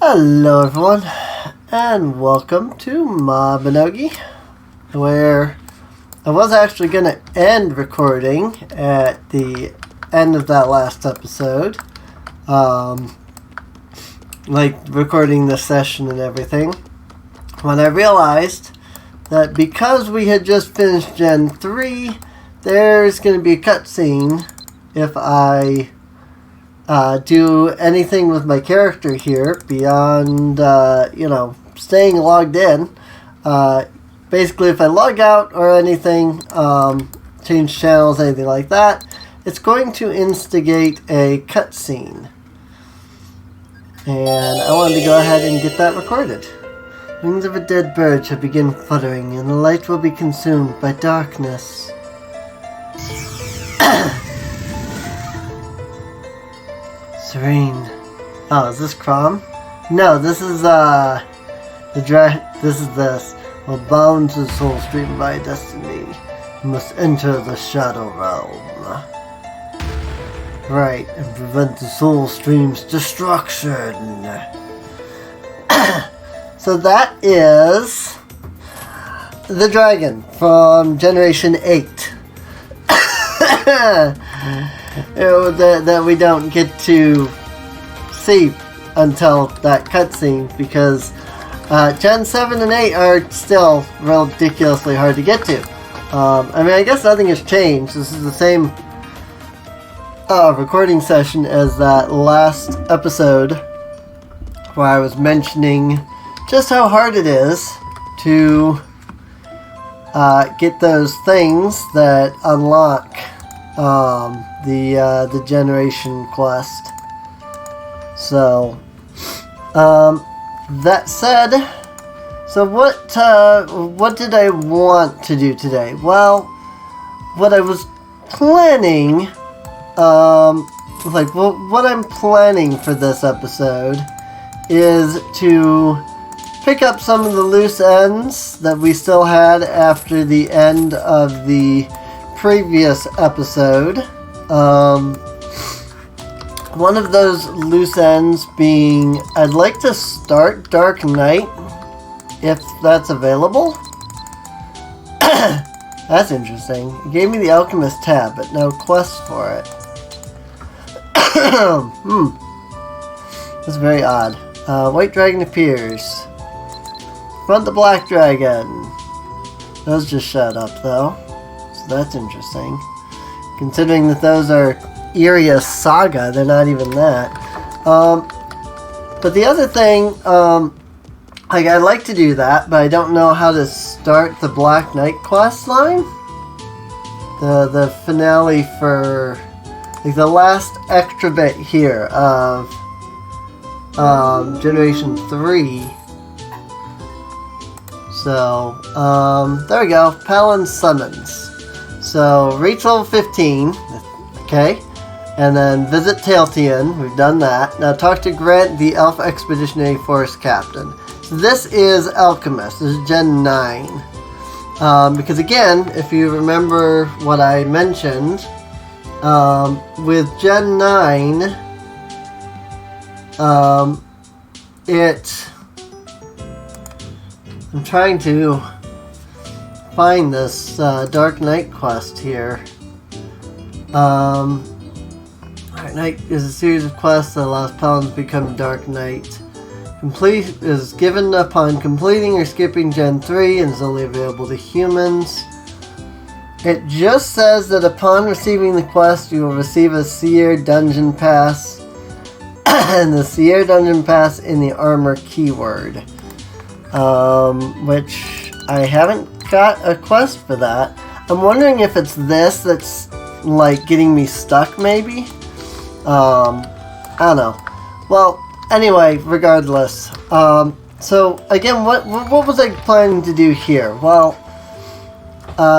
Hello everyone, and welcome to Mabinogi, where I was actually going to end recording at the end of that last episode, like recording the session and everything, when I realized that because we had just finished Gen 3, there's going to be a cutscene if I do anything with my character here beyond, staying logged in. Basically, if I log out or anything, change channels, anything like that, it's going to instigate a cutscene. And I wanted to go ahead and get that recorded. Wings of a dead bird shall begin fluttering, and the light will be consumed by darkness. Serene. Oh, is this Crom? No, this is, this. While bound to the soul stream by destiny, you must enter the shadow realm. Right, and prevent the soul stream's destruction. So that is the dragon from Generation 8. That we don't get to see until that cutscene, because Gen 7 and 8 are still ridiculously hard to get to. I guess nothing has changed. This is the same recording session as that last episode where I was mentioning just how hard it is to get those things that unlock the generation quest. So, that said, so what did I want to do today? Well, what I was planning, what I'm planning for this episode is to pick up some of the loose ends that we still had after the end of the previous episode. One of those loose ends being, I'd like to start Dark Knight, if that's available. That's interesting. It gave me the Alchemist tab, but no quest for it. That's very odd. White Dragon appears. Front the Black Dragon. Those just showed up, though. So that's interesting. Considering that those are Iria Saga, they're not even that. But the other thing, I'd like to do that, but I don't know how to start the Black Knight quest line. The finale for, the last extra bit here of Generation 3. So, there we go. Palin Summons. So, reach level 15. Okay. And then visit Tailtian. We've done that. Now talk to Grant, the Elf Expeditionary Force Captain. So this is Alchemist. This is Gen 9. Because again, if you remember what I mentioned, with Gen 9, I'm trying to find this Dark Knight quest here. Dark Knight is a series of quests that allows Paladins to become Dark Knight. Complete is given upon completing or skipping Gen 3 and is only available to humans. It just says that upon receiving the quest, you will receive a Seer Dungeon Pass and the Seer Dungeon Pass in the armor keyword. Which I haven't got a quest for that. I'm wondering if it's this that's like getting me stuck, maybe? I don't know. Well, anyway, regardless. So, again, what was I planning to do here? Well,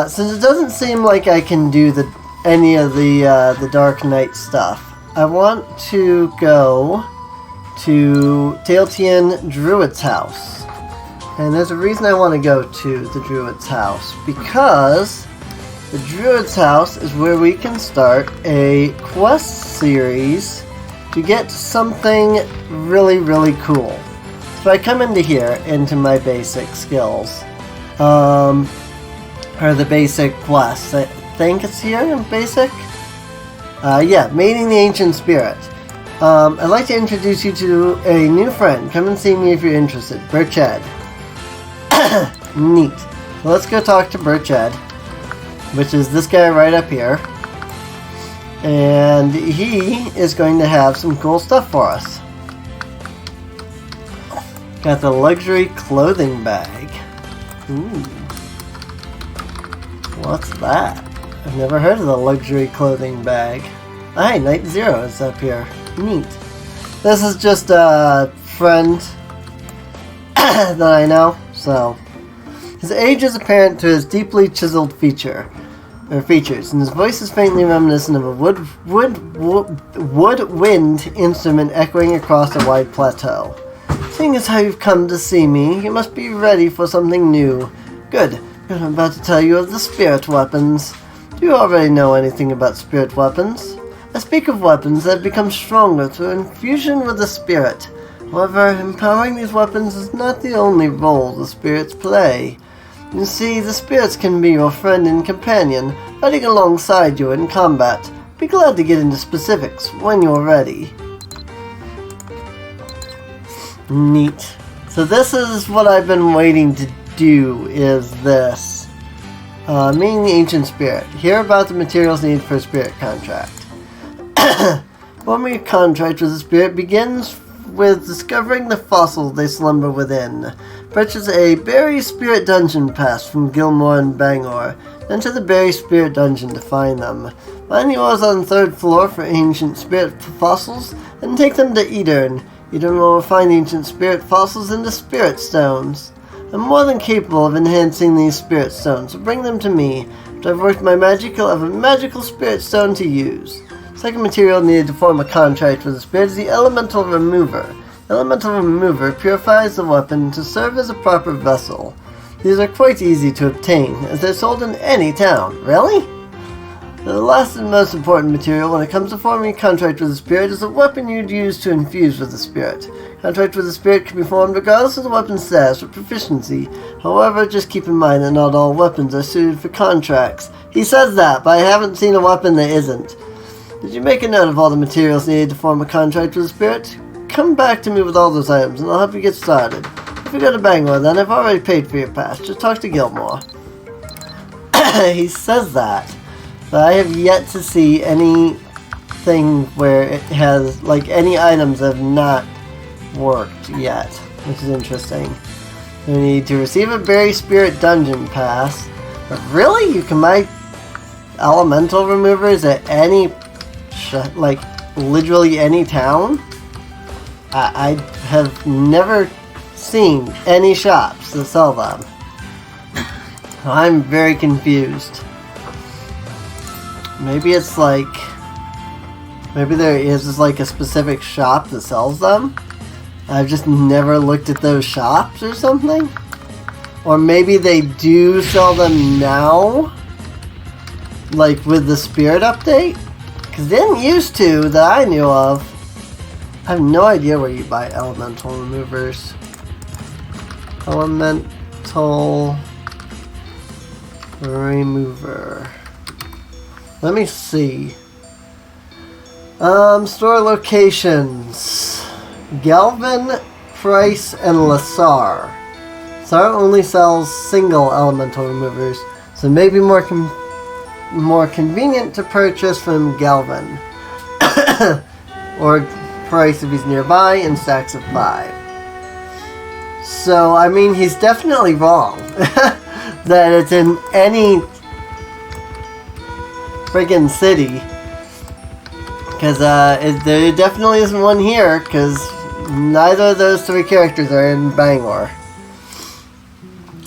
since it doesn't seem like I can do any of the Dark Knight stuff, I want to go to Tailtian Druid's house. And there's a reason I want to go to the Druid's house, because the Druid's house is where we can start a quest series to get something really, really cool. So I come into here, into my basic skills. Or the basic quests. I think it's here in basic? Yeah, meeting the ancient spirit. I'd like to introduce you to a new friend. Come and see me if you're interested. Birchhead. Neat. So let's go talk to Birchhead, which is this guy right up here. And he is going to have some cool stuff for us. Got the luxury clothing bag. Ooh. What's that? I've never heard of the luxury clothing bag. Hi, Night Zero is up here. Neat. This is just a friend that I know, so. His age is apparent to his deeply chiseled features, and his voice is faintly reminiscent of a woodwind instrument echoing across a wide plateau. Seeing as how you've come to see me, you must be ready for something new. Good. I'm about to tell you of the spirit weapons. Do you already know anything about spirit weapons? I speak of weapons that have become stronger through infusion with the spirit. However, empowering these weapons is not the only role the spirits play. You see, the spirits can be your friend and companion, fighting alongside you in combat. Be glad to get into specifics when you're ready. Neat. So this is what I've been waiting to do, is this. Meeting the ancient spirit. Hear about the materials needed for a spirit contract. Forming a contract with the spirit begins with discovering the fossils they slumber within. Purchase a Berry Spirit Dungeon Pass from Gilmore and Bangor. Enter the Berry Spirit Dungeon to find them. Find yours on the 3rd floor for ancient spirit fossils, and take them to Edern. Edern will refine ancient spirit fossils into spirit stones. I'm more than capable of enhancing these spirit stones, so bring them to me. After I've worked my magic, I'll have a magical spirit stone to use. Second material needed to form a contract with the spirit is the Elemental Remover. The Elemental Remover purifies the weapon to serve as a proper vessel. These are quite easy to obtain, as they're sold in any town. Really? The last and most important material when it comes to forming a contract with the spirit is the weapon you'd use to infuse with the spirit. Contract with the spirit can be formed regardless of the weapon's status or proficiency. However, just keep in mind that not all weapons are suited for contracts. He says that, but I haven't seen a weapon that isn't. Did you make a note of all the materials needed to form a contract with the spirit? Come back to me with all those items and I'll help you get started. If you go to Bangor, then I've already paid for your pass. Just talk to Gilmore. He says that, but I have yet to see anything where it has, like, any items have not worked yet, which is interesting. You need to receive a Berry Spirit Dungeon Pass. But really? You can buy elemental removers at any, like, literally any town? I have never seen any shops that sell them. I'm very confused. Maybe it's like, maybe there is like a specific shop that sells them. I've just never looked at those shops or something. Or maybe they do sell them now, like with the Spirit update. Because they didn't used to, that I knew of. I have no idea where you buy elemental removers. Elemental remover. Let me see. Store locations. Galvin, Price, and Lassar. Lassar only sells single elemental removers, so maybe more convenient to purchase from Galvin. Or Price if he's nearby, in stacks of 5. So, I mean, he's definitely wrong. That it's in any friggin' city. Because there definitely isn't one here, because neither of those 3 characters are in Bangor.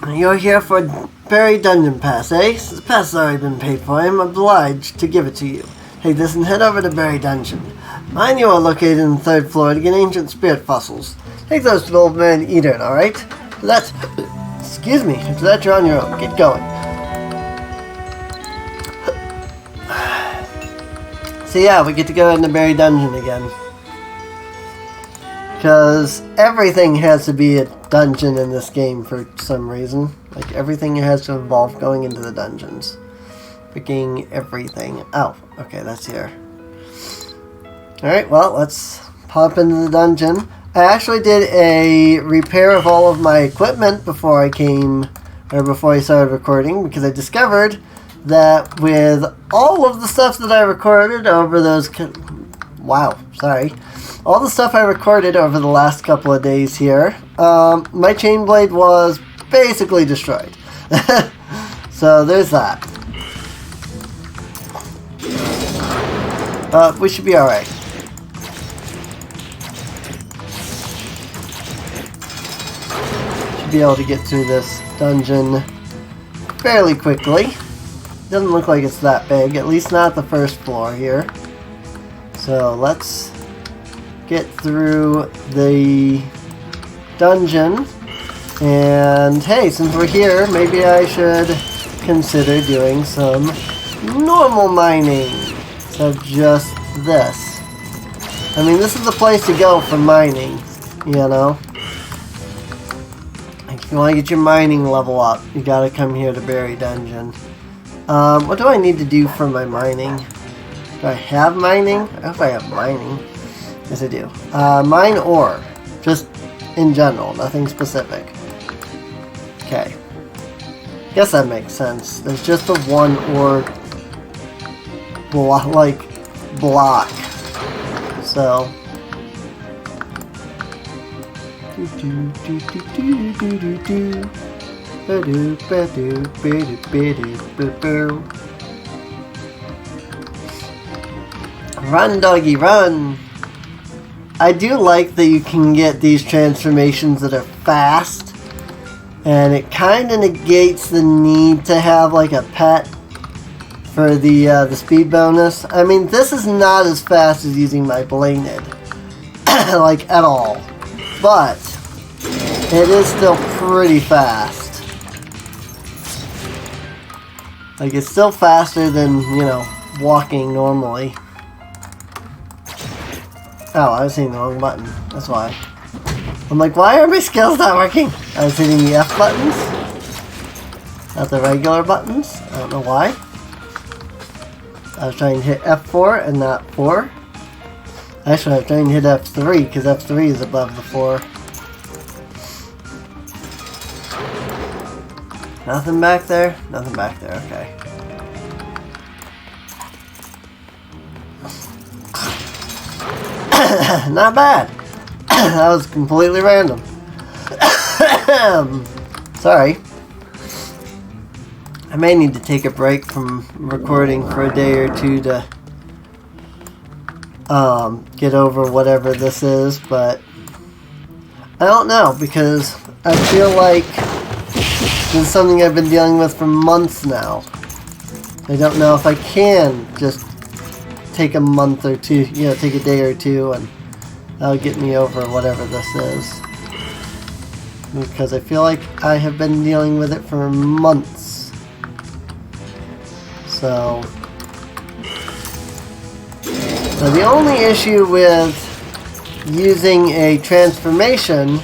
You're here for Berry Dungeon Pass, eh? The pass has already been paid for. I'm obliged to give it to you. Take this and head over to Berry Dungeon. Mine you are located in the 3rd floor to get ancient spirit fossils. Take those to the old man Edern, alright? So that's... excuse me. After that, you're on your own. Get going. So yeah, we get to go in the Berry Dungeon again. Because everything has to be a dungeon in this game for some reason. Like, everything has to involve going into the dungeons. Freaking everything. Oh, okay, that's here. Alright, well, let's pop into the dungeon. I actually did a repair of all of my equipment before I started recording, because I discovered that with all of the stuff that I recorded over those... all the stuff I recorded over the last couple of days here, my chain blade was basically destroyed. So there's that. We should be alright. Should be able to get through this dungeon fairly quickly. Doesn't look like it's that big, at least not the first floor here. So let's get through the dungeon. And hey, since we're here, maybe I should consider doing some normal mining. So just this. I mean, this is the place to go for mining, you know. If you want to get your mining level up, you gotta come here to Berry Dungeon. What do I need to do for my mining? Do I have mining? I hope I have mining. Yes, I do. Mine ore. Just in general, nothing specific. Okay. Guess that makes sense. There's just the one ore block. So. Run, doggy, run! I do like that you can get these transformations that are fast, and it kind of negates the need to have like a pet for the speed bonus. I mean, this is not as fast as using my bladed, like at all, but it is still pretty fast. Like, it's still faster than, you know, walking normally. Oh, I was hitting the wrong button. That's why. I'm like, why are my skills not working? I was hitting the F buttons, not the regular buttons. I don't know why. I was trying to hit F4 and not 4. Actually, I was trying to hit F3 because F3 is above the 4. Nothing back there? Nothing back there, okay. Not bad. That was completely random. Sorry. I may need to take a break from recording for a day or two to get over whatever this is, but I don't know, because I feel like this is something I've been dealing with for months now. I don't know if I can just take a month or two, you know, take a day or two, and that'll get me over whatever this is. Because I feel like I have been dealing with it for months. So, now the only issue with using a transformation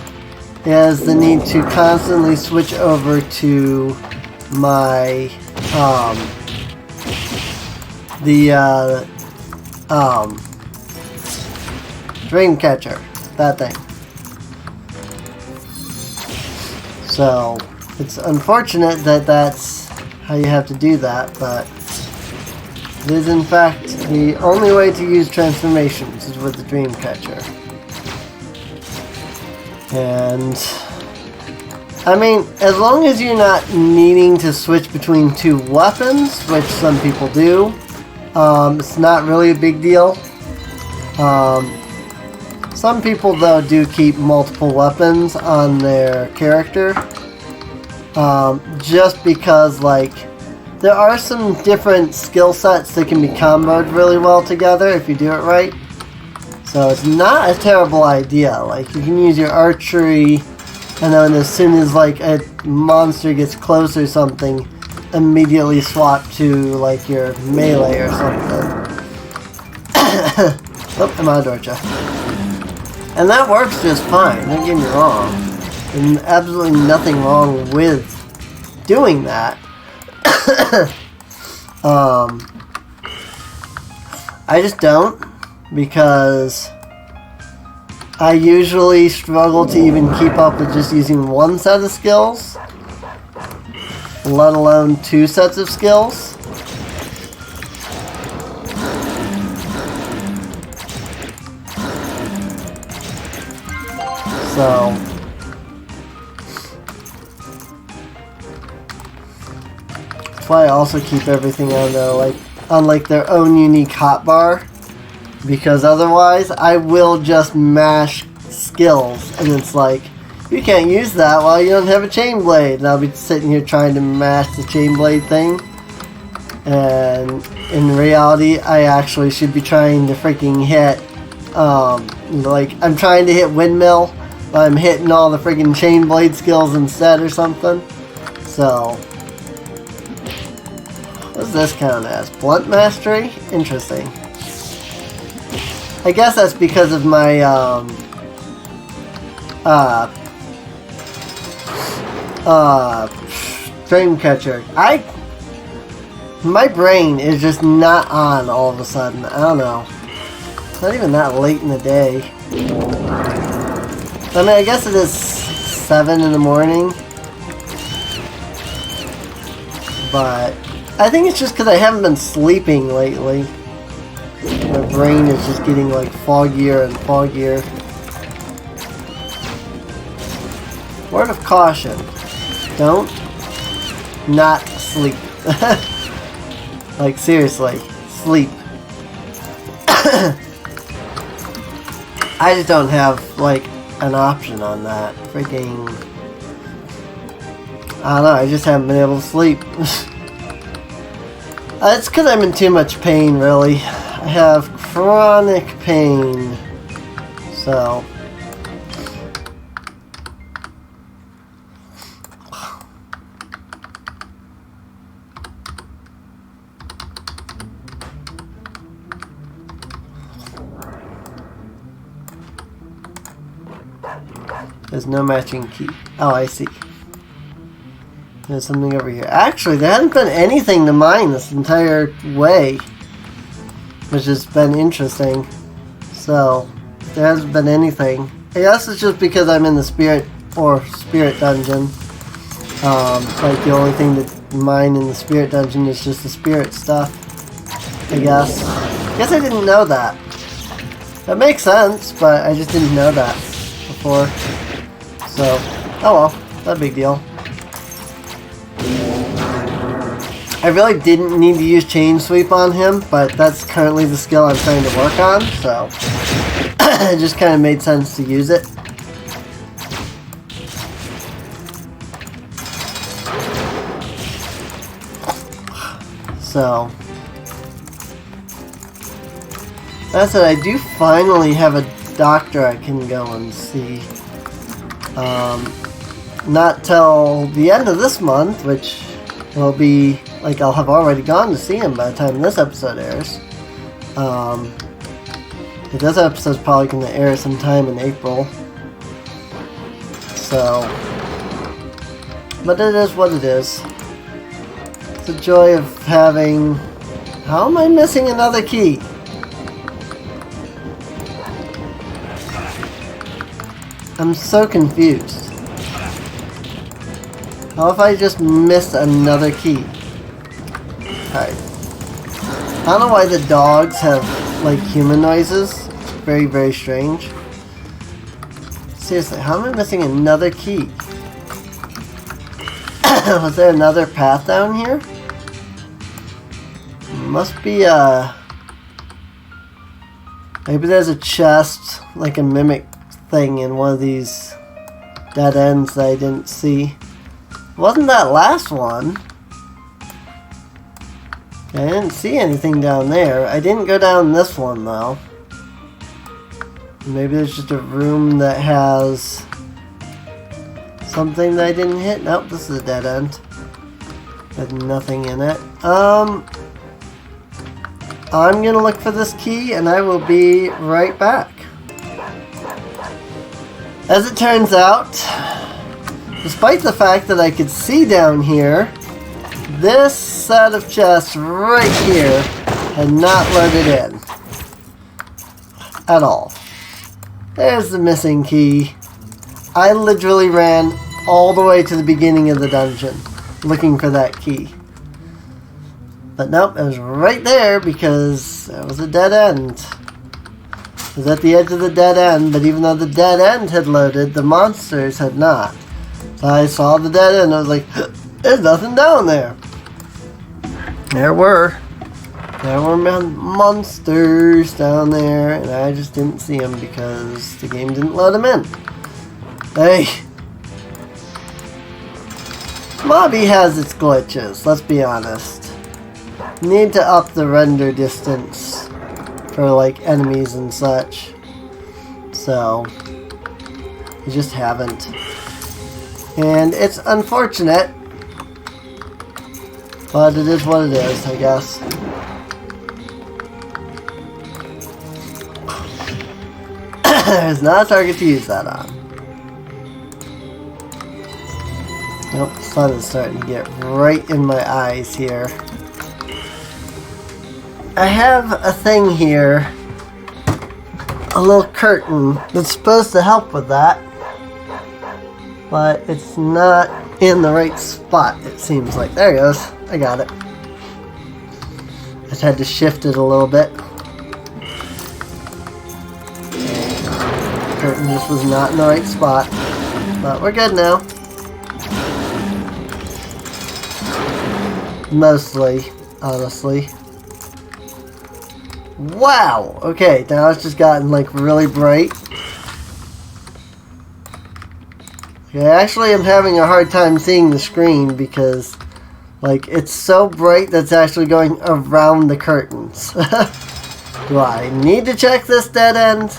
is the need to constantly switch over to my dream catcher, that thing. So it's unfortunate that that's how you have to do that, but it is in fact the only way to use transformations is with the dream catcher. And I mean, as long as you're not needing to switch between two weapons, which some people do, it's not really a big deal. Some people, though, do keep multiple weapons on their character. Just because, like, there are some different skill sets that can be comboed really well together if you do it right. So it's not a terrible idea. Like, you can use your archery, and then as soon as, like, a monster gets close or something, immediately swap to, like, your melee or something. Oh, I'm out of torcha. And that works just fine, don't get me wrong. There's absolutely nothing wrong with doing that. I just don't, because I usually struggle to even keep up with just using one set of skills, let alone 2 sets of skills. So that's why I also keep everything on their own unique hotbar, because otherwise I will just mash skills, and it's like, you can't use that while you don't have a chain blade, and I'll be sitting here trying to mash the chain blade thing, and in reality I actually should be trying to freaking hit like I'm trying to hit windmill, but I'm hitting all the freaking chain blade skills instead or something. So what does this count as? Blunt mastery? Interesting. I guess that's because of my dream catcher. My brain is just not on all of a sudden. I don't know. It's not even that late in the day. I mean, I guess it is 7 in the morning. But I think it's just because I haven't been sleeping lately. My brain is just getting like foggier and foggier. Word of caution. Don't not sleep. Like seriously, sleep. I just don't have like an option on that. Freaking, I don't know, I just haven't been able to sleep. It's because I'm in too much pain, really. I have chronic pain. So there's no matching key. Oh, I see. There's something over here. Actually, there hasn't been anything to mine this entire way, which has been interesting. So, there hasn't been anything. I guess it's just because I'm in the spirit dungeon. Like the only thing to mine in the spirit dungeon is just the spirit stuff. I guess. I didn't know that. That makes sense, but I just didn't know that before. So, oh well, not a big deal. I really didn't need to use chain sweep on him, but that's currently the skill I'm trying to work on, so it just kind of made sense to use it. So that's it. I do finally have a doctor I can go and see. Not till the end of this month, which will be, like, I'll have already gone to see him by the time this episode airs. This episode's probably going to air sometime in April. So, but it is what it is. It's the joy of having... How am I missing another key? I'm so confused. How if I just missed another key? Alright. I don't know why the dogs have, like, human noises. It's very, very strange. Seriously, how am I missing another key? Was there another path down here? Must be maybe there's a chest, like a mimic thing in one of these dead ends that I didn't see. Wasn't that last one? I didn't see anything down there. I didn't go down this one though. Maybe there's just a room that has something that I didn't hit. Nope, this is a dead end. There's nothing in it. I'm gonna look for this key and I will be right back. As it turns out, despite the fact that I could see down here, this set of chests right here had not loaded in. At all. There's the missing key. I literally ran all the way to the beginning of the dungeon looking for that key. But nope, it was right there because it was a dead end. It was at the edge of the dead end, but even though the dead end had loaded, the monsters had not. So I saw the dead end, I was like, there's nothing down there. There were monsters down there, and I just didn't see them because the game didn't let them in. Hey. Mobby has its glitches, let's be honest. Need to up the render distance for like enemies and such. So, I just haven't. And it's unfortunate, but it is what it is, I guess. There's not a target to use that on. Nope, the sun is starting to get right in my eyes here. I have a thing here, a little curtain that's supposed to help with that, but it's not in the right spot, it seems like. There it goes. I got it. Just had to shift it a little bit. The curtain just was not in the right spot, but we're good now. Mostly, honestly. Wow! Okay, now it's just gotten like really bright. Okay, actually I'm having a hard time seeing the screen because like it's so bright that's actually going around the curtains. Do I need to check this dead end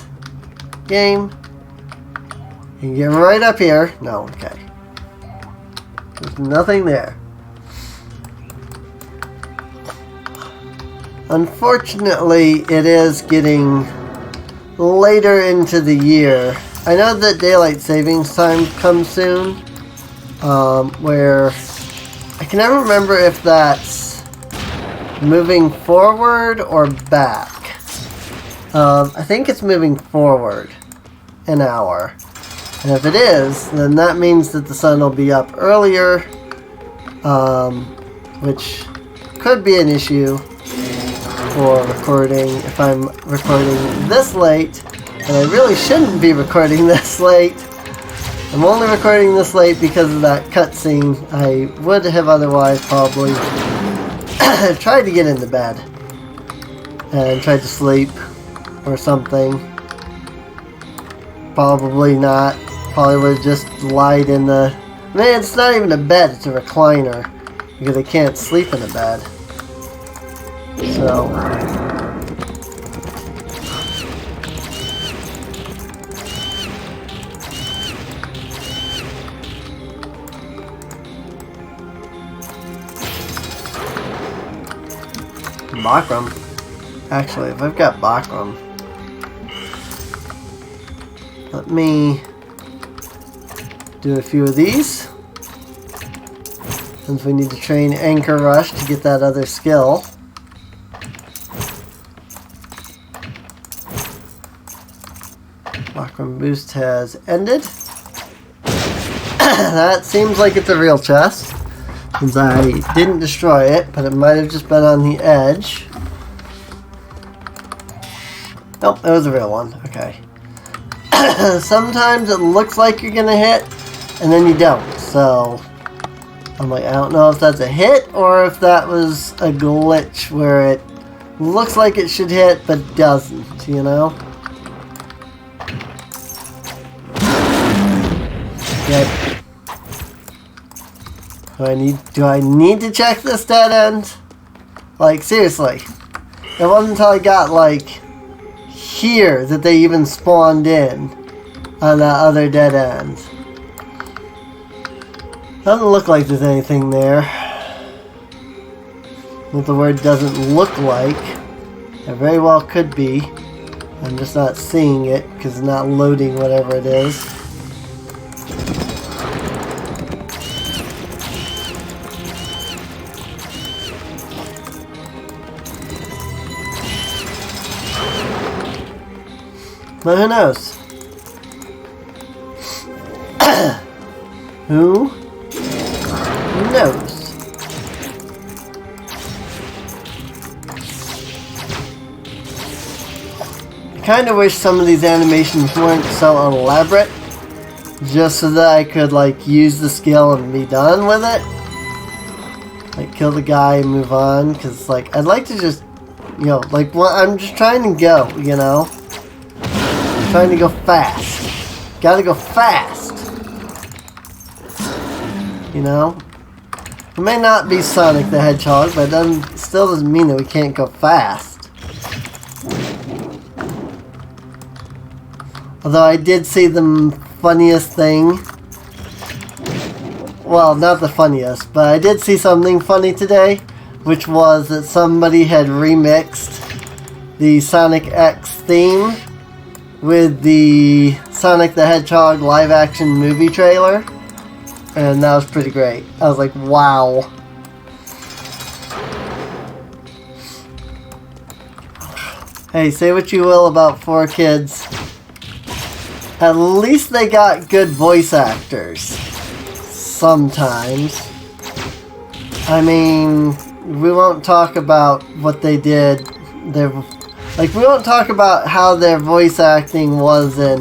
game? You can get right up here. No, okay. There's nothing there. Unfortunately, it is getting later into the year. I know that daylight savings time comes soon, where I can never remember if that's moving forward or back. I think it's moving forward an hour. And if it is, then that means that the sun will be up earlier, which could be an issue for recording if I'm recording this late, and I really shouldn't be recording this late. I'm only recording this late because of that cutscene. I would have otherwise probably tried to get into bed and tried to sleep or something. Probably not. Probably would have just lied in the... Man, it's not even a bed, it's a recliner because I can't sleep in a bed. So, Bakram. Actually, if I've got Bakram, let me do a few of these. Since we need to train Anchor Rush to get that other skill. Bakram boost has ended. That seems like it's a real chest, since I didn't destroy it, but it might have just been on the edge. Nope, it was a real one. Okay. Sometimes it looks like you're gonna hit, and then you don't. So, I'm like, I don't know if that's a hit, or if that was a glitch where it looks like it should hit, but doesn't, you know? Yep. Do I need to check this dead end? Like, seriously. It wasn't until I got, like, here that they even spawned in on that other dead end. Doesn't look like there's anything there. What the word doesn't look like. It very well could be. I'm just not seeing it because it's not loading whatever it is. But who knows? Who knows? I kind of wish some of these animations weren't so elaborate, just so that I could like use the skill and be done with it. Like kill the guy and move on, because like I'd like to just, you know, like I'm just trying to go, you know, I'm trying to go fast. Gotta go fast. You know, it may not be Sonic the Hedgehog, but it still doesn't mean that we can't go fast. Although I did see the funniest thing. Well, not the funniest, but I did see something funny today, which was that somebody had remixed the Sonic X theme with the Sonic the Hedgehog live-action movie trailer. And that was pretty great. I was like, wow. Hey, say what you will about 4Kids. At least they got good voice actors. Sometimes. I mean, we won't talk about what they did. We won't talk about how their voice acting was in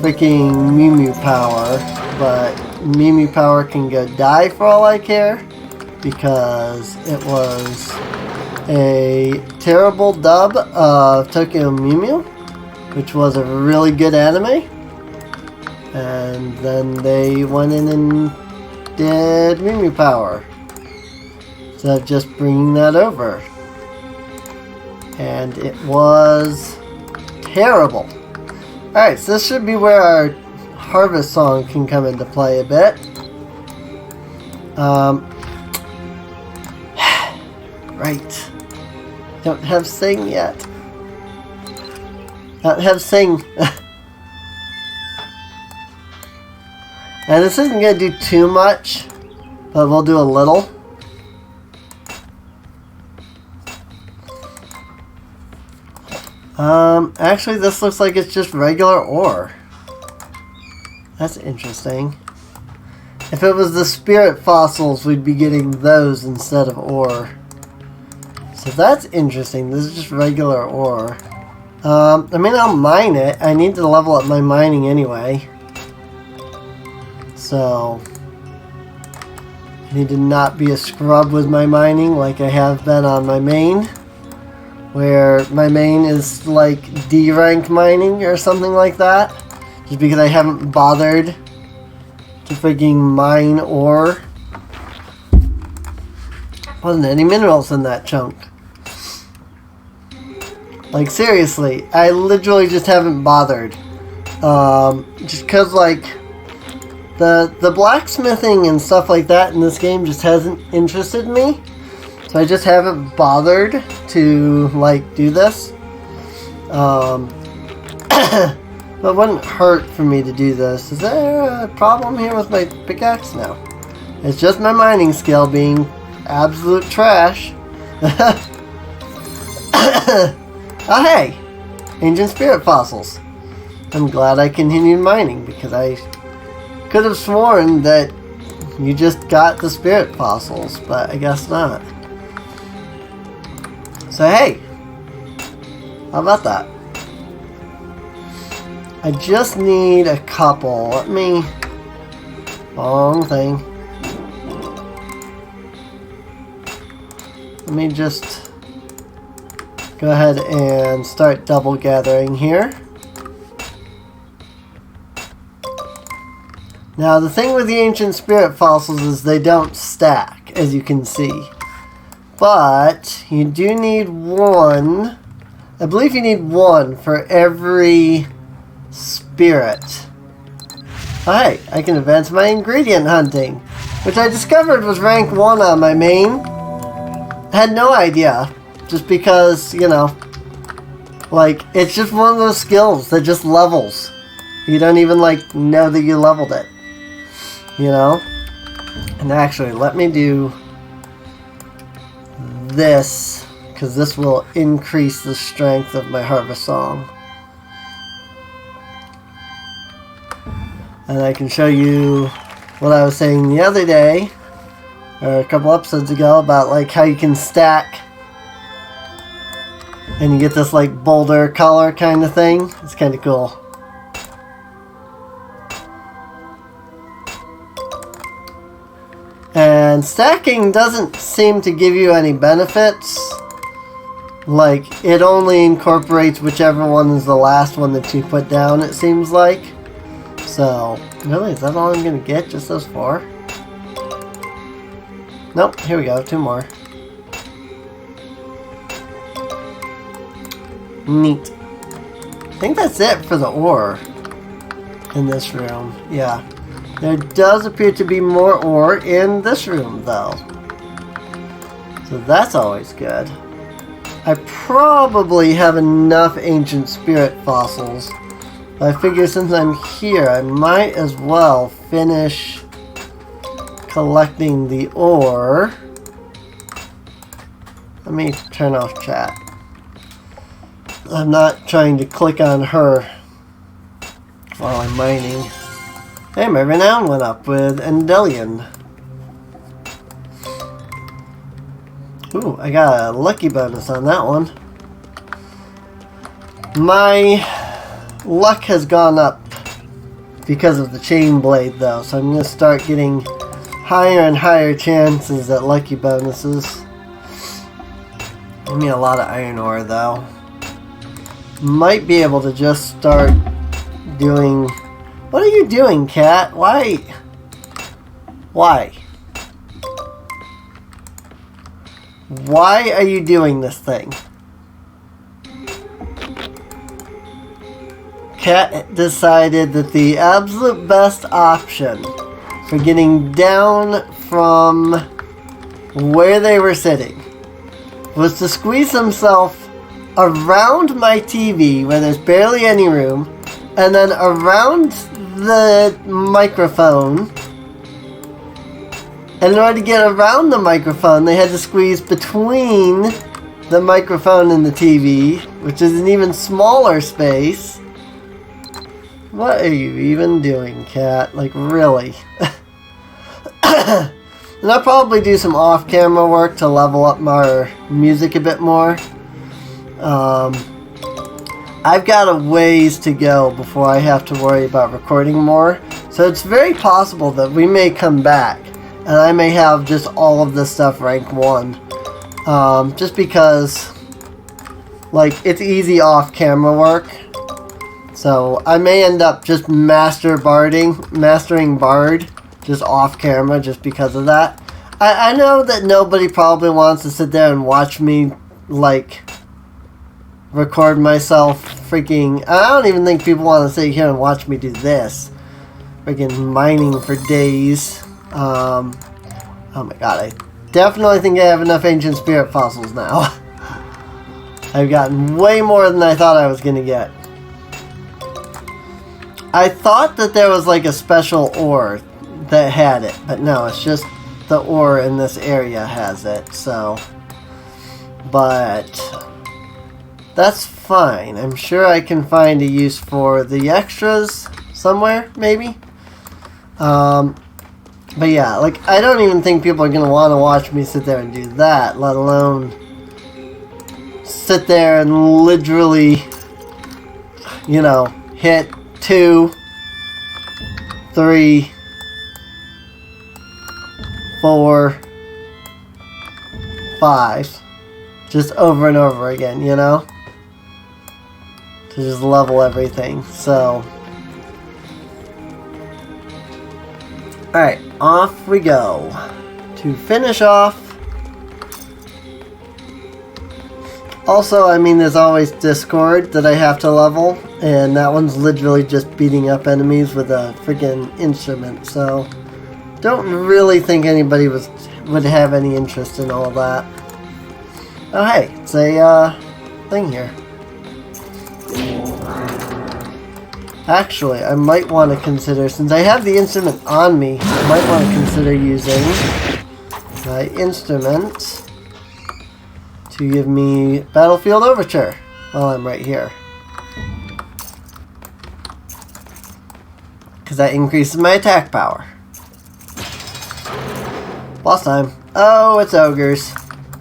freaking Mew Mew Power, but Mew Mew Power can go die for all I care, because it was a terrible dub of Tokyo Mew Mew, which was a really good anime, and then they went in and did Mew Mew Power, instead of just bringing that over, and it was terrible. Alright, so this should be where our Harvest song can come into play a bit. Right. Don't have sing yet. Don't have sing. And this isn't going to do too much, but we'll do a little. Actually this looks like it's just regular ore. That's interesting. If it was the spirit fossils, we'd be getting those instead of ore. So that's interesting. This is just regular ore. I mean, I'll mine it. I need to level up my mining anyway. So I need to not be a scrub with my mining like I have been on my main, where my main is like D rank mining or something like that. Just because I haven't bothered to freaking mine ore. Wasn't any minerals in that chunk. Like seriously, I literally just haven't bothered. Just cause like the blacksmithing and stuff like that in this game just hasn't interested me. So I just haven't bothered to like do this. But it wouldn't hurt for me to do this. Is there a problem here with my pickaxe? No. It's just my mining skill being absolute trash. Oh hey! Ancient spirit fossils. I'm glad I continued mining, because I could have sworn that you just got the spirit fossils, but I guess not. So hey! How about that? I just need a couple. Let me... Wrong thing. Let me just go ahead and start double gathering here. Now the thing with the ancient spirit fossils is they don't stack, as you can see. But you do need one. I believe you need one for every spirit. Oh, hey, I can advance my ingredient hunting, which I discovered was rank 1 on my main. I had no idea, just because, you know, like, it's just one of those skills that just levels. You don't even, like, know that you leveled it, you know? And actually, let me do this, because this will increase the strength of my harvest song. And I can show you what I was saying the other day, or a couple episodes ago, about like how you can stack and you get this like boulder color kind of thing. It's kind of cool. And stacking doesn't seem to give you any benefits. Like, it only incorporates whichever one is the last one that you put down, it seems like. So, really, is that all I'm going to get? Just those 4? Nope, here we go, 2 more. Neat. I think that's it for the ore in this room. Yeah. There does appear to be more ore in this room, though. So that's always good. I probably have enough ancient spirit fossils. I figure since I'm here, I might as well finish collecting the ore. Let me turn off chat. I'm not trying to click on her while I'm mining. Hey, my renown went up with Endelian. Ooh, I got a lucky bonus on that one. My luck has gone up because of the chain blade, though, so I'm going to start getting higher and higher chances at lucky bonuses. Give me a lot of iron ore, though. Might be able to just start doing... What are you doing, cat? Why? Why? Why are you doing this thing? Cat decided that the absolute best option for getting down from where they were sitting was to squeeze himself around my TV where there's barely any room, and then around the microphone. And in order to get around the microphone, they had to squeeze between the microphone and the TV, which is an even smaller space. What are you even doing, cat? Like, really? And I'll probably do some off-camera work to level up my music a bit more. I've got a ways to go before I have to worry about recording more. So it's very possible that we may come back and I may have just all of this stuff rank 1. Just because, like, it's easy off-camera work. So I may end up just mastering Bard just off-camera just because of that. I know that nobody probably wants to sit there and watch me, like, record myself freaking... I don't even think people want to sit here and watch me do this. Freaking mining for days. Oh my god, I definitely think I have enough ancient spirit fossils now. I've gotten way more than I thought I was going to get. I thought that there was like a special ore that had it, but no, it's just the ore in this area has it, so... But... that's fine. I'm sure I can find a use for the extras somewhere, maybe? But yeah, like, I don't even think people are going to want to watch me sit there and do that, let alone sit there and literally, you know, hit 2, 3, 4, 5, just over and over again, you know? To just level everything, so... Alright, off we go. To finish off... Also, I mean, there's always Discord that I have to level, and that one's literally just beating up enemies with a freaking instrument, so... Don't really think anybody would have any interest in all that. Oh hey, it's a thing here. Actually, I might want to consider, since I have the instrument on me, I might want to consider using my instrument to give me Battlefield Overture while I'm right here. because that increases my attack power. Boss time. Oh, it's ogres.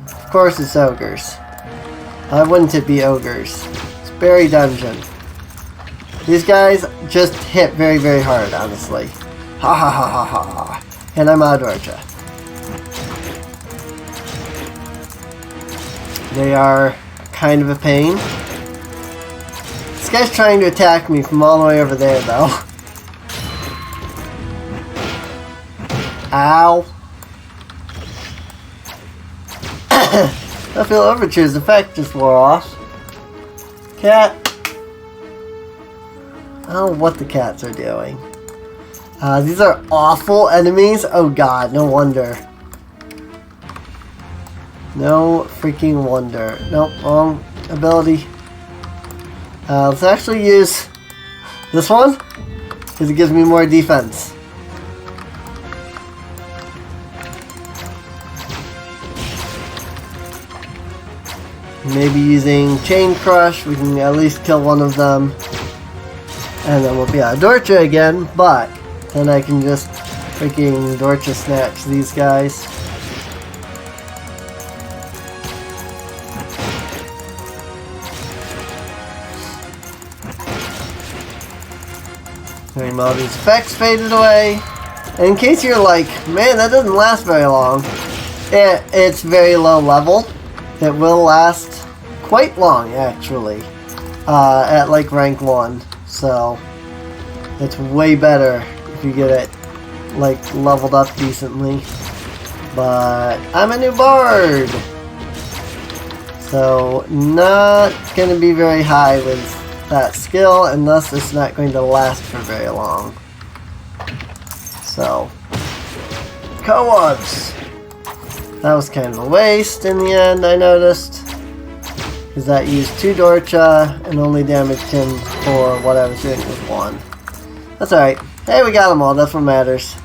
Of course it's ogres. Why wouldn't it be ogres? It's Berry Dungeon. These guys just hit very, very hard, honestly. Ha ha ha ha ha ha. And I'm out of Dorcha. They are kind of a pain. This guy's trying to attack me from all the way over there, though. Ow. I feel Overture's effect just wore off. Cat. I don't know what the cats are doing. These are awful enemies. Oh god, no wonder. No freaking wonder. Nope, wrong ability. Let's actually use this one, because it gives me more defense. Maybe using Chain Crush, we can at least kill one of them. And then we'll be out of Dorcha again, but then I can just freaking Dorcha snatch these guys. These effects faded away. And in case you're like, man, that doesn't last very long, it's very low level. It will last quite long, actually, at like rank 1. So it's way better if you get it like leveled up decently. But I'm a new bard, so not going to be very high with that skill, and thus it's not going to last for very long. So, co-ops. That was kind of a waste in the end, I noticed. Because that used 2 Dorcha and only damaged him for what I was doing with 1. That's alright. Hey, we got them all, that's what matters.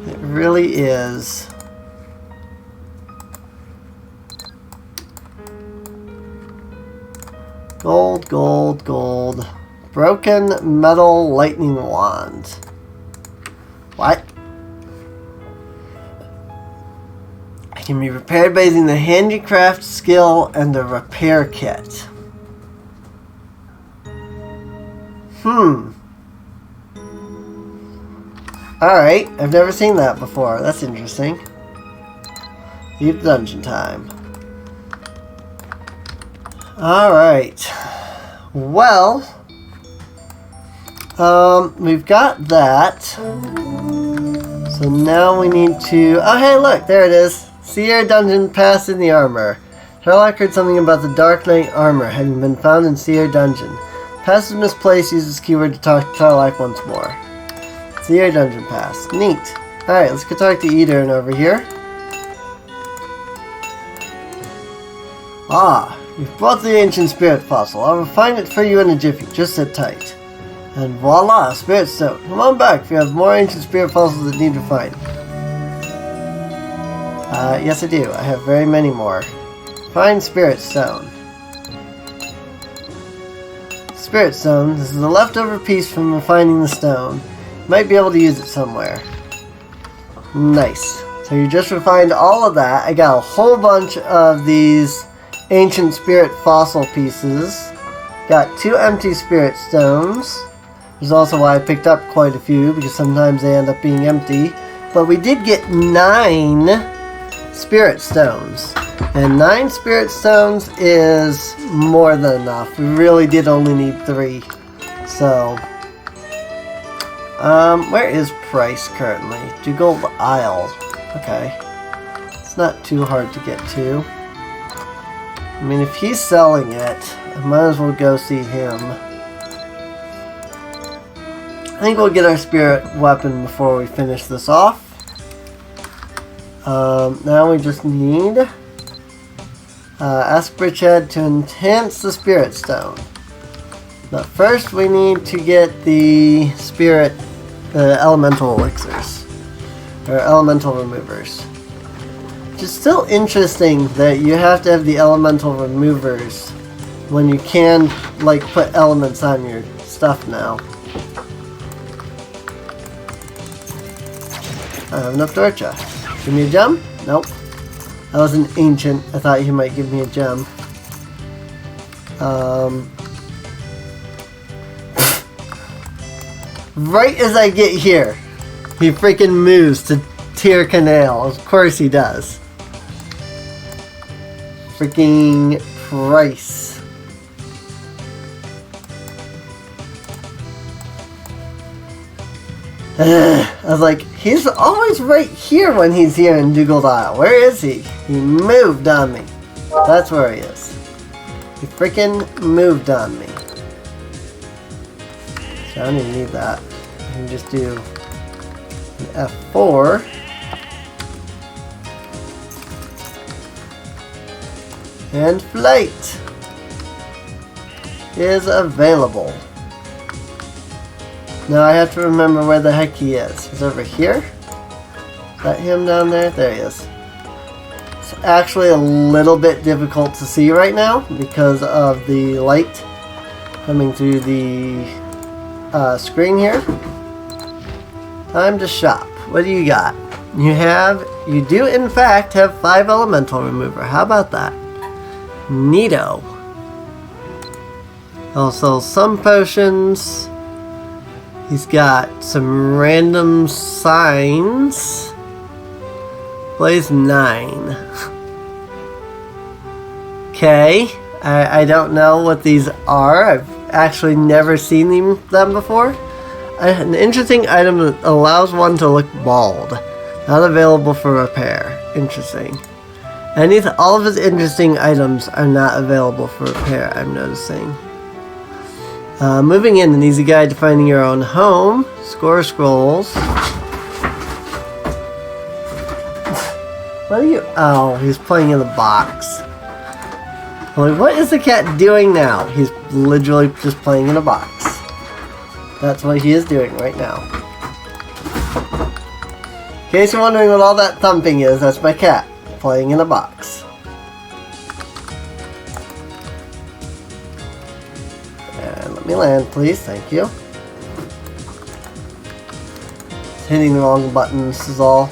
It really is. Gold, gold, gold. Broken metal lightning wand. What? It can be repaired by using the handicraft skill and the repair kit. Alright, I've never seen that before. That's interesting. Deep dungeon time. Alright. Well, we've got that. So now we need to... Oh, hey, look, there it is. Seer Dungeon Pass in the Armor. Sherlock heard something about the Dark Knight armor having been found in Seer Dungeon. Pass is misplaced. Use this keyword to talk to Sherlock once more. Seer Dungeon Pass. Neat. Alright, let's go talk to Ederin over here. Ah, you've brought the ancient spirit fossil. I'll find it for you in a jiffy. Just sit tight. And voila, spirit stone. Come on back if you have more ancient spirit fossils that need to find. Yes I do. I have very many more. Find spirit stone. Spirit stone. This is a leftover piece from finding the stone. Might be able to use it somewhere. Nice. So you just refined all of that. I got a whole bunch of these ancient spirit fossil pieces. Got 2 empty spirit stones. Which is also why I picked up quite a few, because sometimes they end up being empty. But we did get 9 spirit stones. And 9 spirit stones is more than enough. We really did only need 3. So, where is Price currently? Dugald Isle. Okay. It's not too hard to get to. I mean, if he's selling it, I might as well go see him. I think we'll get our spirit weapon before we finish this off. Now we just need ask Bridgehead to enhance the spirit stone. But first we need to get the spirit, elemental elixirs, or elemental removers. Which is still interesting that you have to have the elemental removers when you can, like, put elements on your stuff now. I have enough torcha. Give me a gem? Nope. That was an ancient. I thought he might give me a gem. Right as I get here, he freaking moves to Tier Canal. Of course he does. Freaking Price. I was like, he's always right here when he's here in Dougal Isle. Where is he? He moved on me. That's where he is. He freaking moved on me. So I don't even need that. I can just do an F4. And flight is available. Now I have to remember where the heck he is. He's over here? Is that him down there? There he is. It's actually a little bit difficult to see right now because of the light coming through the screen here. Time to shop. What do you got? You do in fact have 5 elemental remover. How about that? Neato. Also some potions. He's got some random signs. Plays 9. Okay. I don't know what these are. I've actually never seen them before. An interesting item that allows one to look bald. Not available for repair. Interesting. All of his interesting items are not available for repair, I'm noticing. Moving in, an easy guide to finding your own home. Score scrolls. What are you... Oh, he's playing in the box. I'm like, what is the cat doing now? He's literally just playing in a box. That's what he is doing right now. In case you're wondering what all that thumping is, that's my cat. Playing in a box. And let me land, please. Thank you. It's hitting the wrong button. This is all.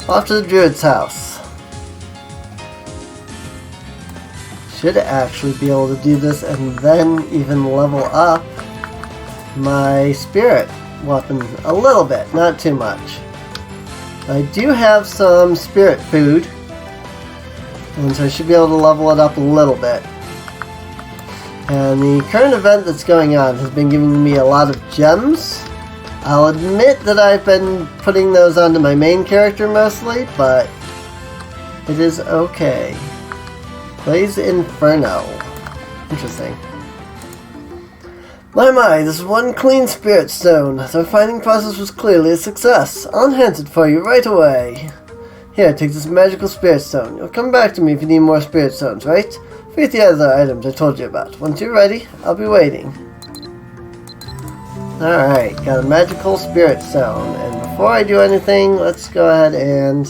Off to the druid's house. Should actually be able to do this and then even level up my spirit weapon a little bit, not too much. I do have some spirit food, and so I should be able to level it up a little bit. And the current event that's going on has been giving me a lot of gems. I'll admit that I've been putting those onto my main character mostly, but it is okay. Blaze Inferno. Interesting. My, this is one clean spirit stone. The refining process was clearly a success. I'll enhance it for you right away. Here, take this magical spirit stone. You'll come back to me if you need more spirit stones, right? Forget the other items I told you about. Once you're ready, I'll be waiting. Alright, got a magical spirit stone. And before I do anything, let's go ahead and...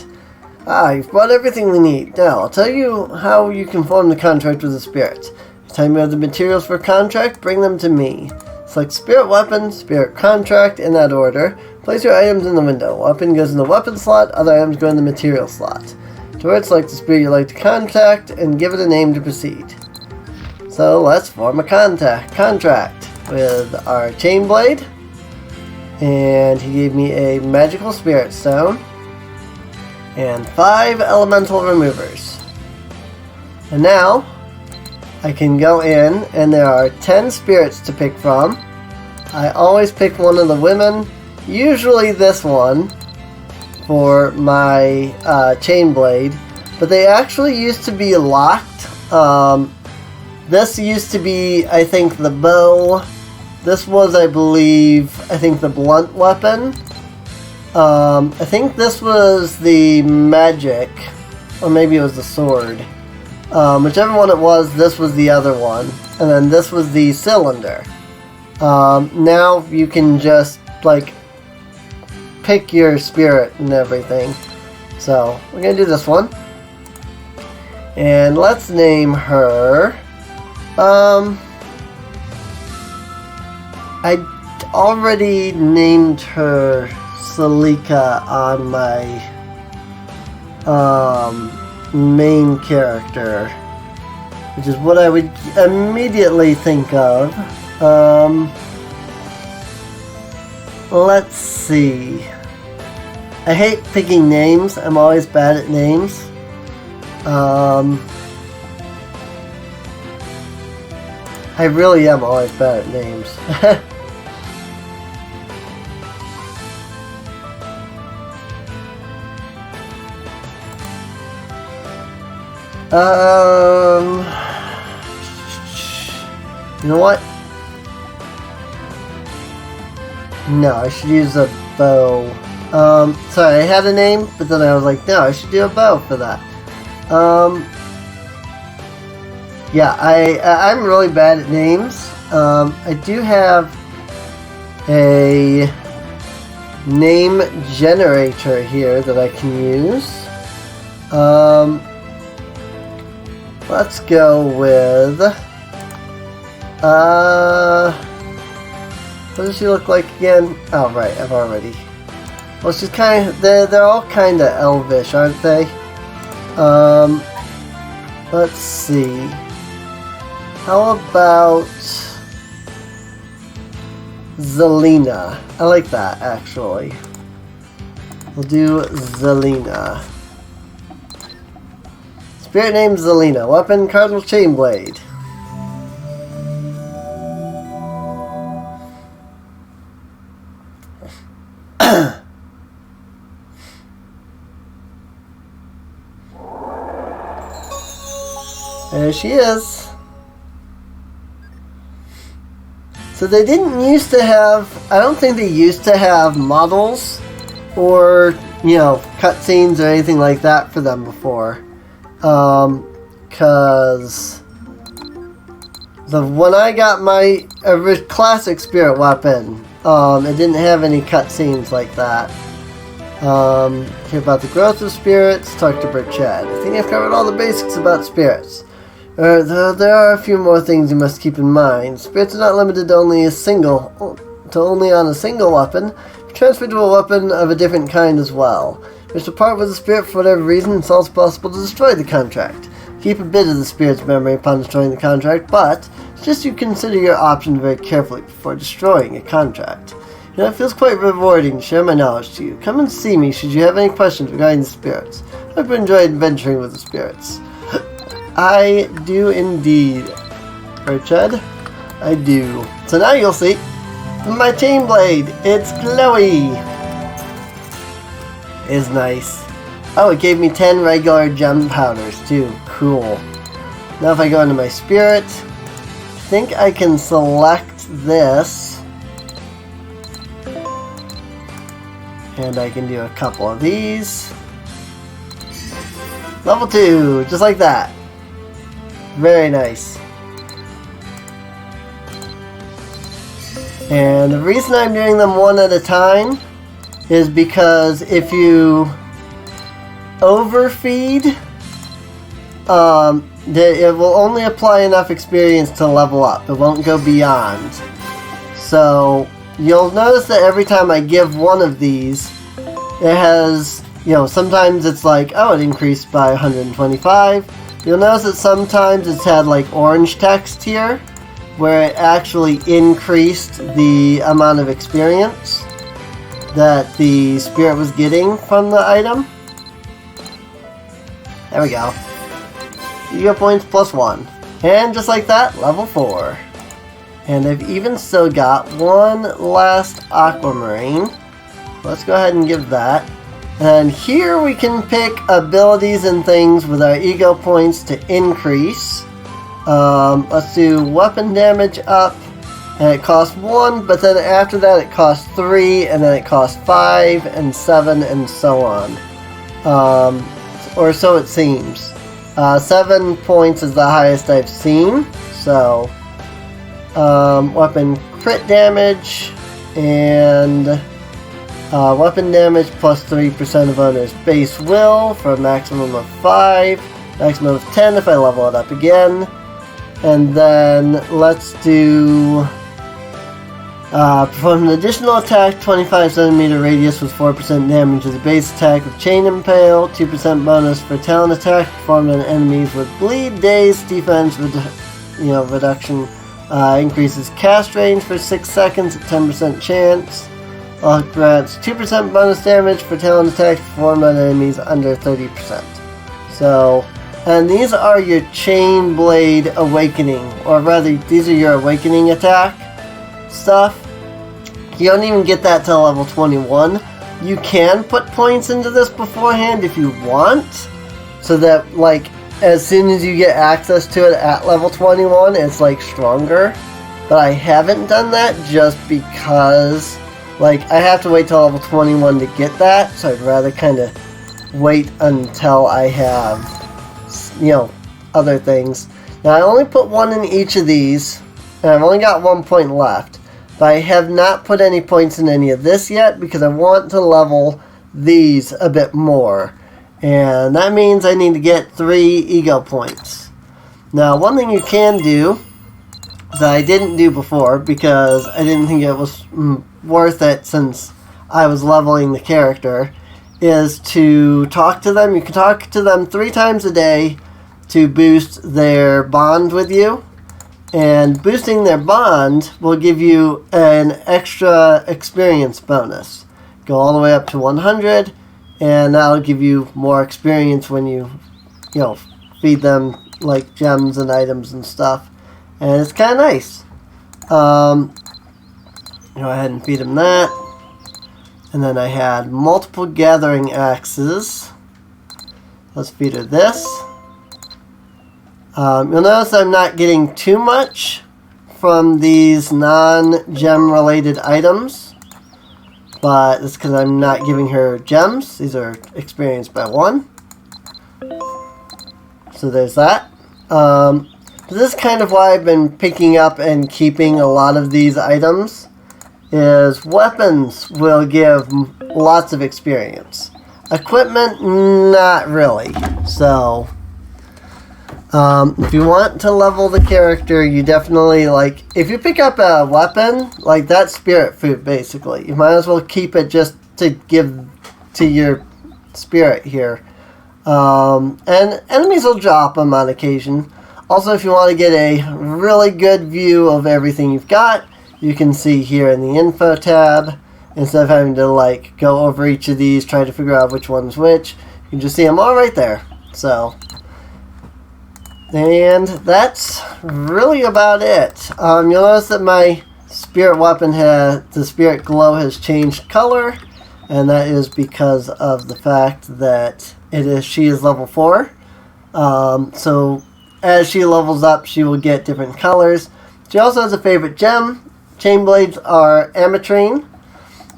you've brought everything we need. Now, I'll tell you how you can form the contract with the spirit. Time you have the materials for contract, bring them to me. Select spirit weapon, spirit contract in that order. Place your items in the window. Weapon goes in the weapon slot, other items go in the material slot. To where select the spirit you'd like to contact and give it a name to proceed. So let's form a contract with our chain blade. And he gave me a magical spirit stone. And 5 elemental removers. And now I can go in, and there are 10 spirits to pick from. I always pick one of the women, usually this one, for my chain blade. But they actually used to be locked. This used to be, I think, the bow. This was, I believe, the blunt weapon. I think this was the magic, or maybe it was the sword. Whichever one it was, this was the other one. And then this was the cylinder. Now you can just, like, pick your spirit and everything. So, we're gonna do this one. And let's name her... I already named her Salika on my main character, which is what I would immediately think of. Let's see. I hate picking names. I'm always bad at names. I really am always bad at names. You know what? No, I should use a bow. Sorry, I had a name, but then I was like, no, I should do a bow for that. Yeah, I'm really bad at names. I do have a name generator here that I can use. Let's go with, what does she look like again? Oh, right, I've already. Well, she's kind of, they're all kind of elvish, aren't they? Let's see. How about Zelina? I like that, actually. We'll do Zelina. Spirit name Zelina. Weapon Cardinal Chainblade. There she is. So they didn't used to have, I don't think they used to have models or, you know, cutscenes or anything like that for them before. Cause when I got my classic spirit weapon, it didn't have any cutscenes like that. Hear about the growth of spirits, talk to Burchad. I think I've covered all the basics about spirits. Though there are a few more things you must keep in mind. Spirits are not limited to only on a single weapon. Transferred to a weapon of a different kind as well. If to part with the spirit for whatever reason, it's also possible to destroy the contract. Keep a bit of the spirit's memory upon destroying the contract, but just you consider your options very carefully before destroying a contract. You know, it feels quite rewarding to share my knowledge to you. Come and see me should you have any questions regarding the spirits. I hope you enjoy adventuring with the spirits. I do indeed, Burchad. I do. So now you'll see my chain blade. It's glowy. Is nice. Oh, it gave me 10 regular gem powders too. Cool. Now if I go into my spirit, I think I can select this. And I can do a couple of these. Level 2, just like that. Very nice. And the reason I'm doing them one at a time is because if you overfeed, it will only apply enough experience to level up. It won't go beyond. So you'll notice that every time I give one of these, it has, you know, sometimes it's like, oh, it increased by 125. You'll notice that sometimes it's had like orange text here, where it actually increased the amount of experience that the spirit was getting from the item. There we go. Ego points +1. And just like that, level 4. And I've even still got one last aquamarine. Let's go ahead and give that. And here we can pick abilities and things with our ego points to increase. Let's do weapon damage up, and it costs 1, but then after that it costs 3, and then it costs 5, and 7, and so on. Or so it seems. 7 points is the highest I've seen, so weapon crit damage, and weapon damage plus 3% of owner's base will for a maximum of 5, maximum of 10 if I level it up again. And then let's do Performed an additional attack, 25 centimeter radius with 4% damage to the base attack with Chain Impale, 2% bonus for talent attack, performed on enemies with Bleed, Daze, defense, reduction, increases cast range for 6 seconds at 10% chance. Grants 2% bonus damage for talent attacks performed on enemies under 30%. So, and these are your Chain Blade Awakening, or rather, these are your Awakening attack stuff. You don't even get that till level 21. You can put points into this beforehand if you want, so that, like, as soon as you get access to it at level 21, it's, like, stronger. But I haven't done that just because, like, I have to wait till level 21 to get that, so I'd rather kind of wait until I have, other things. Now, I only put one in each of these, and I've only got 1 point left. But I have not put any points in any of this yet because I want to level these a bit more. And that means I need to get 3 ego points. Now, one thing you can do that I didn't do before because I didn't think it was worth it since I was leveling the character is to talk to them. You can talk to them 3 times a day to boost their bond with you. And boosting their bond will give you an extra experience bonus. Go all the way up to 100, and that'll give you more experience when you feed them like gems and items and stuff. And it's kind of nice. Go ahead and feed them that. And then I had multiple gathering axes. Let's feed her this. You'll notice I'm not getting too much from these non-gem related items, but it's because I'm not giving her gems. These are experienced by 1. So there's that. This is kind of why I've been picking up and keeping a lot of these items, is weapons will give lots of experience. Equipment, not really. So if you want to level the character, you definitely, if you pick up a weapon, that's spirit food, basically. You might as well keep it just to give to your spirit here. And enemies will drop them on occasion. Also, if you want to get a really good view of everything you've got, you can see here in the info tab, instead of having to, go over each of these, try to figure out which one's which, you can just see them all right there. So, and that's really about it. You'll notice that my spirit weapon the spirit glow has changed color, and that is because of the fact that she is level 4. So as she levels up, she will get different colors. She also has a favorite gem. Chain blades are ametrine.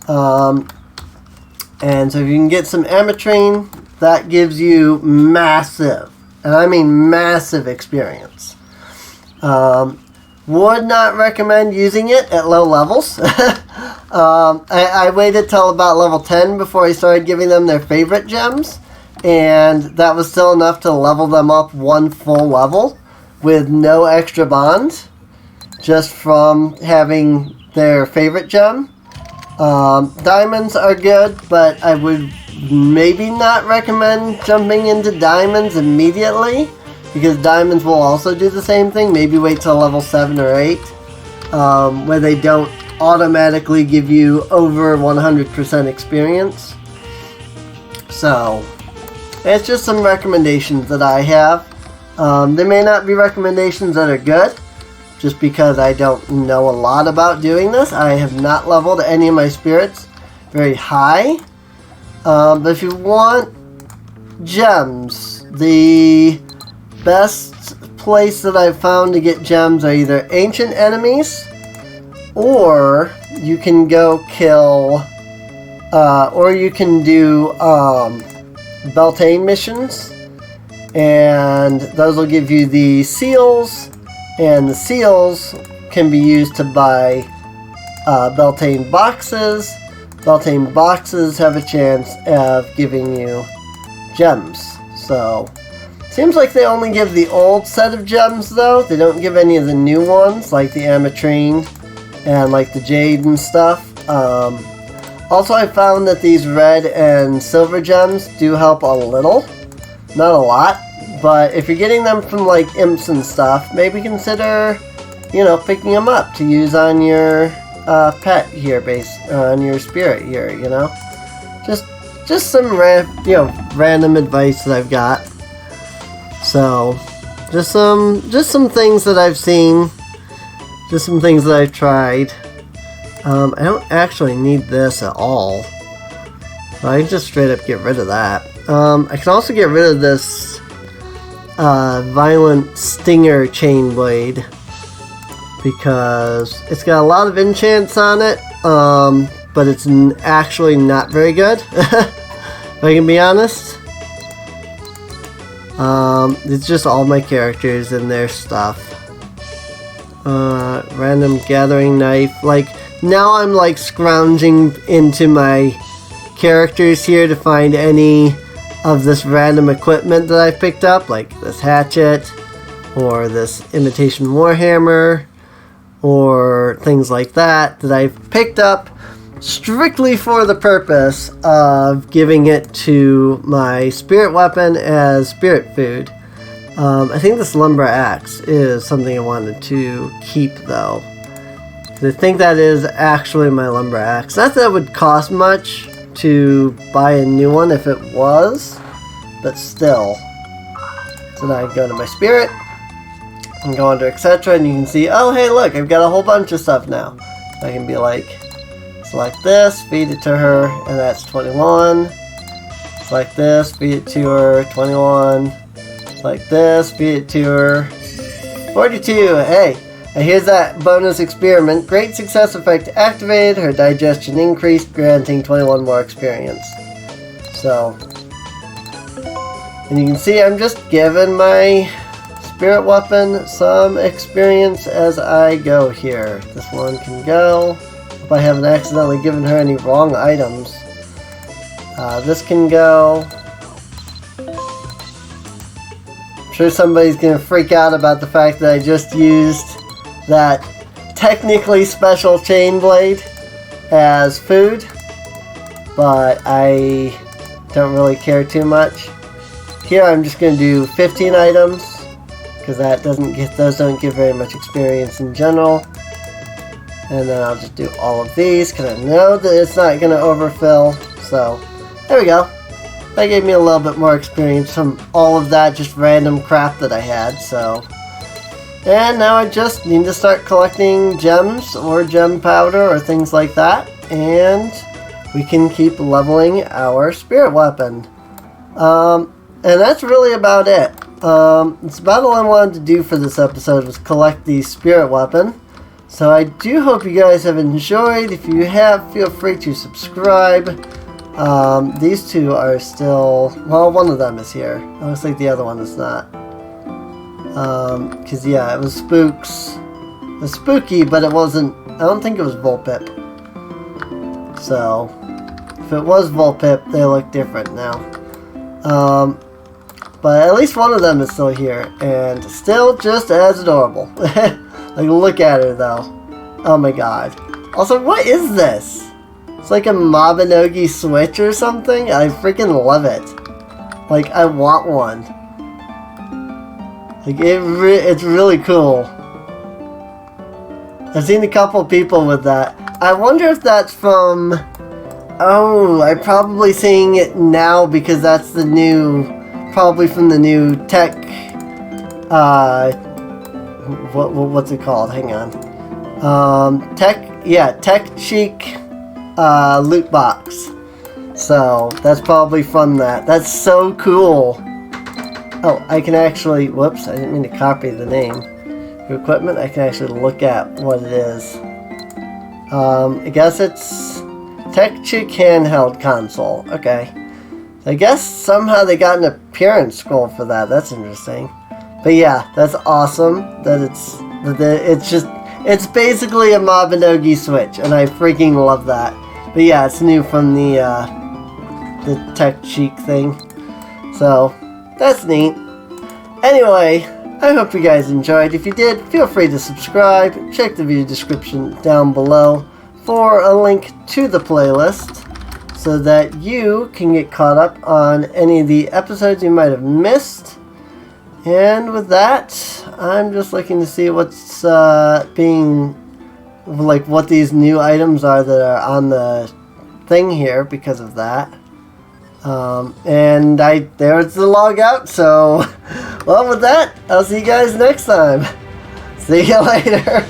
And so if you can get some ametrine, that gives you massive, and I mean massive, experience. Would not recommend using it at low levels. I waited till about level 10 before I started giving them their favorite gems, and that was still enough to level them up 1 full level with no extra bond, just from having their favorite gem. Diamonds are good, but I would maybe not recommend jumping into diamonds immediately, because diamonds will also do the same thing. Maybe wait till level 7 or 8, where they don't automatically give you over 100% experience. So, it's just some recommendations that I have. They may not be recommendations that are good, just because I don't know a lot about doing this. I have not leveled any of my spirits very high. But if you want gems, the best place that I've found to get gems are either ancient enemies, or you can go kill, or you can do Beltane missions, and those will give you the seals, and the seals can be used to buy Beltane boxes. Beltane boxes have a chance of giving you gems. So, seems like they only give the old set of gems, though. They don't give any of the new ones, like the ametrine and like the jade and stuff. Also, I found that these red and silver gems do help a little, not a lot, but if you're getting them from like imps and stuff, maybe consider, you know, picking them up to use on your pet here, on your spirit here, you know. Just some random advice that I've got. So, just some things that I've seen, just some things that I've tried. I don't actually need this at all. I can just straight up get rid of that. I can also get rid of this Violent Stinger Chain Blade because it's got a lot of enchants on it, but it's actually not very good, if I can be honest. It's just all my characters and their stuff. Random Gathering Knife. Like, now I'm like scrounging into my characters here to find any of this random equipment that I picked up, like this hatchet, or this imitation warhammer, or things like that I've picked up strictly for the purpose of giving it to my spirit weapon as spirit food. I think this lumber axe is something I wanted to keep though. I think that is actually my lumber axe. Not that it would cost much to buy a new one if it was, but still. So now I go to my spirit and go under etc, and you can see, oh hey look, I've got a whole bunch of stuff now. I can be like, select this, feed it to her, and that's 21. Select this, feed it to her, 21. Select this, feed it to her, 42. Hey, and here's that bonus experiment. Great success effect activated. Her digestion increased, granting 21 more experience. So, and you can see I'm just giving my spirit weapon some experience as I go here. This one can go. Hope I haven't accidentally given her any wrong items. This can go. I'm sure somebody's gonna freak out about the fact that I just used that technically special chain blade as food, but I don't really care too much. Here I'm just gonna do 15 items because those don't give very much experience in general. And then I'll just do all of these because I know that it's not gonna overfill. So there we go. That gave me a little bit more experience from all of that just random crap that I had. So, and now I just need to start collecting gems or gem powder or things like that, and we can keep leveling our spirit weapon. And that's really about it. It's about all I wanted to do for this episode was collect the spirit weapon. So I do hope you guys have enjoyed. If you have, feel free to subscribe. These two are still, well, one of them is here. It looks like the other one is not. Cause yeah, it was Spooks. It was spooky, but it wasn't, I don't think it was Vulpip. So, if it was Vulpip, they look different now. But at least one of them is still here, and still just as adorable. Like, look at her, though. Oh my god. Also, what is this? It's like a Mabinogi Switch or something? I freaking love it. Like, I want one. Like, it's really cool. I've seen a couple people with that. I wonder if that's from... Oh, I'm probably seeing it now because that's the new... Probably from the new tech... what's it called? Hang on. Tech Chic loot box. So, that's probably from that. That's so cool. Oh, I can actually... Whoops, I didn't mean to copy the name. Your equipment, I can actually look at what it is. I guess it's Tech Chic handheld console. Okay. I guess somehow they got an appearance scroll for that. That's interesting. But yeah, that's awesome that it's basically a Mabinogi Switch, and I freaking love that. But yeah, it's new from the Tech Chic thing. So, that's neat. Anyway, I hope you guys enjoyed. If you did, feel free to subscribe. Check the video description down below for a link to the playlist so that you can get caught up on any of the episodes you might have missed. And with that, I'm just looking to see what's what these new items are that are on the thing here because of that. And there's the log out, so well, with that, I'll see you guys next time. See you later.